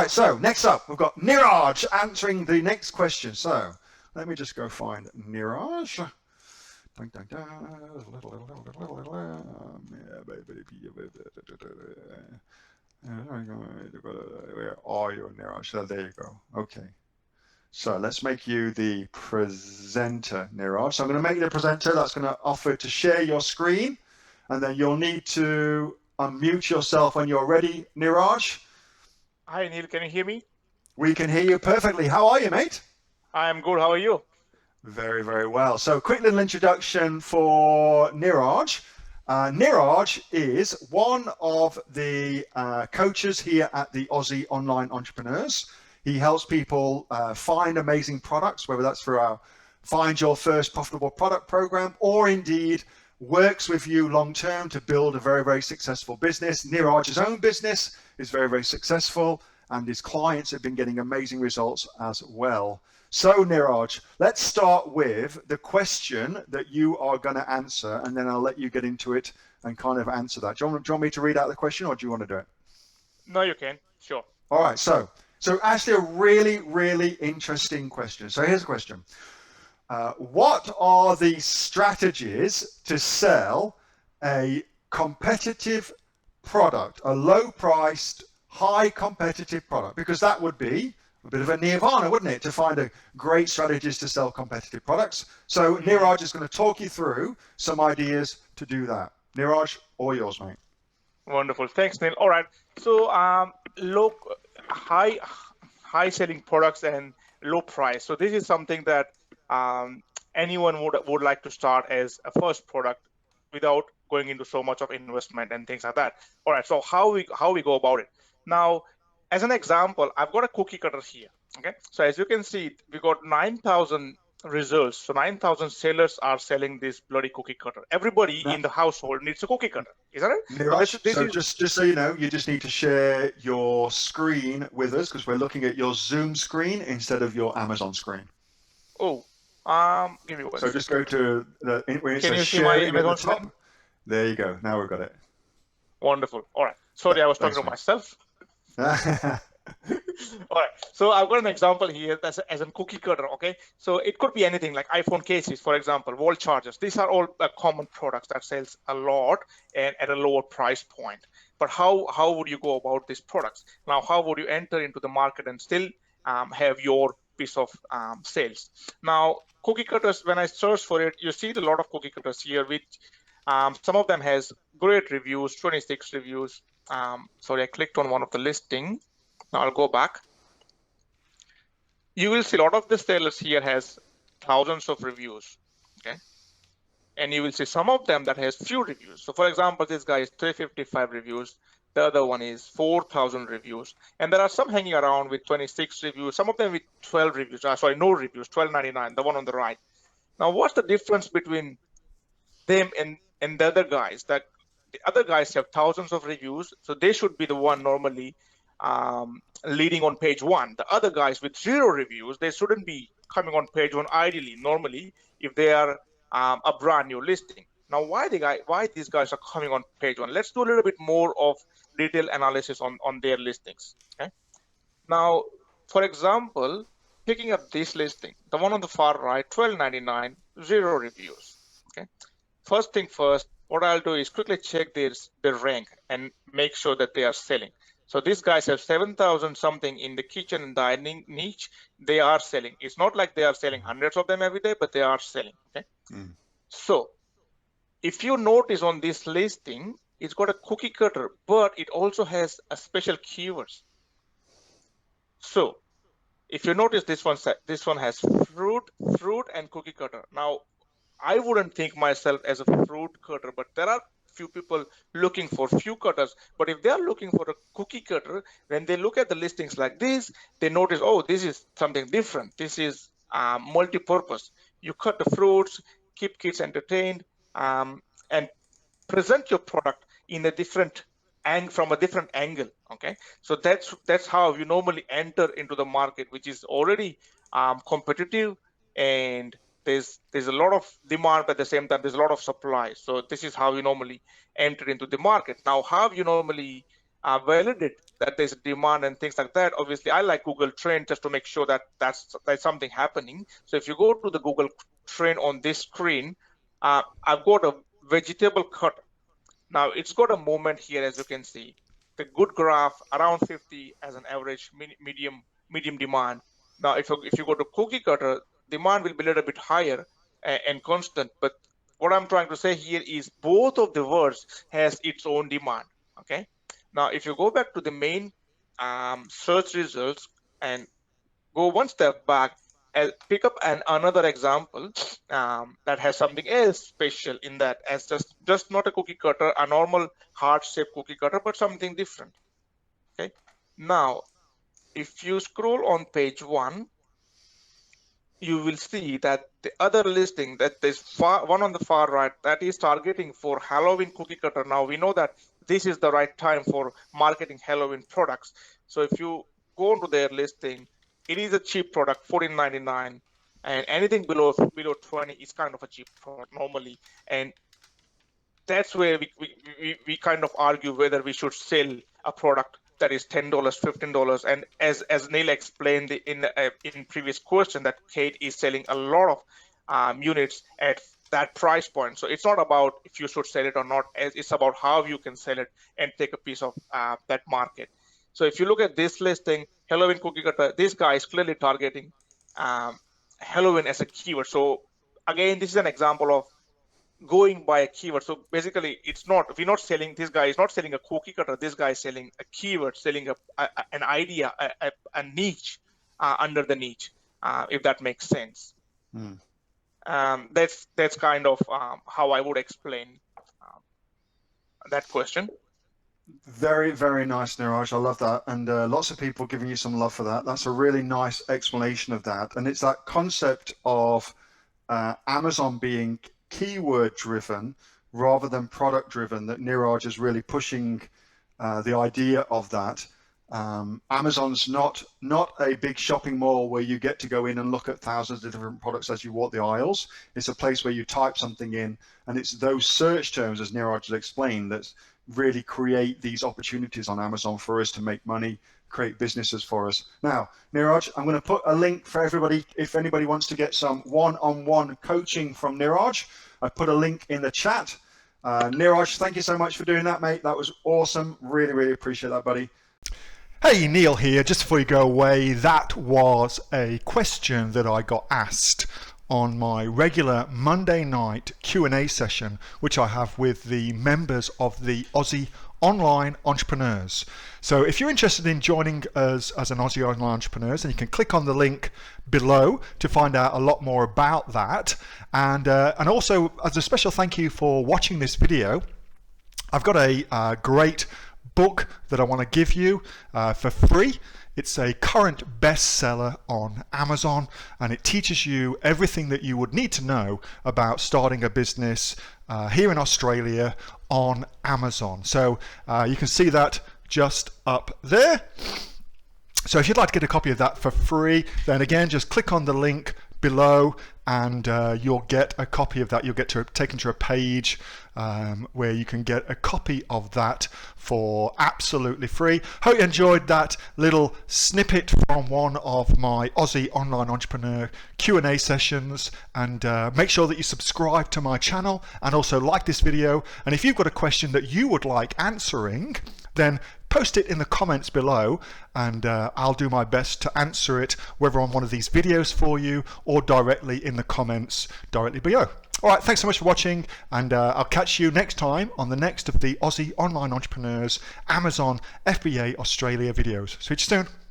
right, so next up, we've got Niraj answering the next question. So let me just go find Niraj. Where are you, Niraj? So there you go. Okay. So let's make you the presenter, Niraj. So I'm going to make you the presenter. That's going to offer to share your screen. And then you'll need to unmute yourself when you're ready, Niraj. Hi, Neil. Can you hear me? We can hear you perfectly. How are you, mate? I'm good. How are you? Very, very well. So quick little introduction for Niraj. Niraj is one of the coaches here at the Aussie Online Entrepreneurs. He helps people find amazing products, whether that's through our Find Your First Profitable Product program, or indeed works with you long term to build a very, very successful business. Niraj's own business is very, very successful, and his clients have been getting amazing results as well. So Niraj, let's start with the question that you are going to answer, and then I'll let you get into it and kind of answer that. Do you want me to read out the question, or do you want to do it? No, you can. Sure. All right. So actually a really, really interesting question. So here's a question. What are the strategies to sell a competitive product, a low-priced, high competitive product? Because that would be a bit of a nirvana, wouldn't it, to find a great strategies to sell competitive products. So Niraj is going to talk you through some ideas to do that. Niraj, all yours, mate. Wonderful. Thanks, Neil. All right. So high selling products and low price. So this is something that anyone would like to start as a first product without going into so much of investment and things like that. All right. So how we go about it now? As an example, I've got a cookie cutter here. Okay. So as you can see, we got 9,000 results. So 9,000 sellers are selling this bloody cookie cutter. Everybody in the household needs a cookie cutter, isn't it? Niraj, so just so you know, you just need to share your screen with us because we're looking at your Zoom screen instead of your Amazon screen. Oh, give me one. So just go to the where it Can says you see my sharing at the Amazon top. screen? There you go. Now we've got it. Wonderful. All right. Sorry, I was talking to myself. All right. So I've got an example here that's as a cookie cutter. Okay. So it could be anything like iPhone cases, for example, wall chargers. These are all common products that sells a lot and at a lower price point. But how would you go about these products? Now, how would you enter into the market and still have your piece of sales? Now, cookie cutters, when I search for it, you see a lot of cookie cutters here, which some of them has great reviews, 26 reviews. Sorry, I clicked on one of the listing. Now I'll go back. You will see a lot of the sellers here has thousands of reviews, okay? And you will see some of them that has few reviews. So for example, this guy is 355 reviews. The other one is 4,000 reviews. And there are some hanging around with 26 reviews, some of them with 12 reviews. Sorry, no reviews, 12.99, the one on the right. Now, what's the difference between them and the other guys? That the other guys have thousands of reviews, so they should be the one normally leading on page one. The other guys with 0 reviews, they shouldn't be coming on page one ideally, normally, if they are a brand new listing. Now, why these guys are coming on page one? Let's do a little bit more of detailed analysis on their listings. Okay. Now, for example, picking up this listing, the one on the far right, $12.99, 0 reviews. Okay. First thing first, what I'll do is quickly check their rank and make sure that they are selling. So these guys have 7,000 something in the kitchen and dining niche. They are selling. It's not like they are selling hundreds of them every day, but they are selling. Okay. So if you notice on this listing, it's got a cookie cutter, but it also has a special keywords. So if you notice this one has fruit and cookie cutter. Now, I wouldn't think myself as a fruit cutter, but there are few people looking for few cutters. But if they are looking for a cookie cutter, when they look at the listings like this, they notice, oh, this is something different. This is multi-purpose. You cut the fruits, keep kids entertained, and present your product in a different from a different angle. Okay, so that's how you normally enter into the market, which is already competitive, and there's a lot of demand, but at the same time there's a lot of supply. So this is how you normally enter into the market. Now, how you normally validate that there's demand and things like that. Obviously, I like Google Trend just to make sure that that's something happening. So if you go to the Google Trend on this screen, I've got a vegetable cutter. Now it's got a moment here, as you can see, the good graph around 50 as an average medium demand. Now if you go to cookie cutter, demand will be a little bit higher and constant. But what I'm trying to say here is both of the words has its own demand. Okay. Now if you go back to the main search results and go one step back, pick up another example that has something else special in that, as just not a cookie cutter, a normal heart-shaped cookie cutter, but something different. Okay. Now, if you scroll on page 1, you will see that the other listing, that there's one on the far right, that is targeting for Halloween cookie cutter. Now we know that this is the right time for marketing Halloween products. So if you go into their listing, it is a cheap product, $14.99, and anything below 20 is kind of a cheap product normally. And that's where we kind of argue whether we should sell a product that is $10, $15, and as Neil explained in previous question, that Kate is selling a lot of units at that price point. So it's not about if you should sell it or not, it's about how you can sell it and take a piece of that market. So if you look at this listing, Halloween cookie cutter, this guy is clearly targeting Halloween as a keyword. So again, this is an example of going by a keyword. So basically, we're not selling, this guy is not selling a cookie cutter, this guy is selling a keyword, selling an idea, a niche under the niche, if that makes sense. That's kind of how I would explain that question. Very, very nice, Niraj. I love that. And lots of people giving you some love for that. That's a really nice explanation of that. And it's that concept of Amazon being keyword driven rather than product driven that Niraj is really pushing the idea of that. Amazon's not a big shopping mall where you get to go in and look at thousands of different products as you walk the aisles. It's a place where you type something in, and it's those search terms, as Niraj has explained, that really create these opportunities on Amazon for us to make money, create businesses for us. Now, Niraj, I'm going to put a link for everybody if anybody wants to get some one-on-one coaching from Niraj. I put a link in the chat. Niraj, thank you so much for doing that, mate. That was awesome. Really, really appreciate that, buddy. Hey, Neil here. Just before you go away, that was a question that I got asked on my regular Monday night Q&A session, which I have with the members of the Aussie Online Entrepreneurs. So if you're interested in joining us as an Aussie Online Entrepreneurs, then you can click on the link below to find out a lot more about that. And also, as a special thank you for watching this video, I've got a great book that I want to give you for free. It's a current bestseller on Amazon, and it teaches you everything that you would need to know about starting a business here in Australia on Amazon. So you can see that just up there. So if you'd like to get a copy of that for free, then again, just click on the link below and you'll get a copy of that. You'll get taken to a page where you can get a copy of that for absolutely free. Hope you enjoyed that little snippet from one of my Aussie Online Entrepreneur Q&A sessions, and make sure that you subscribe to my channel and also like this video. And if you've got a question that you would like answering, then post it in the comments below, and I'll do my best to answer it, whether on one of these videos for you or directly in the comments directly below. All right, thanks so much for watching, and I'll catch you next time on the next of the Aussie Online Entrepreneurs Amazon FBA Australia videos. See you soon.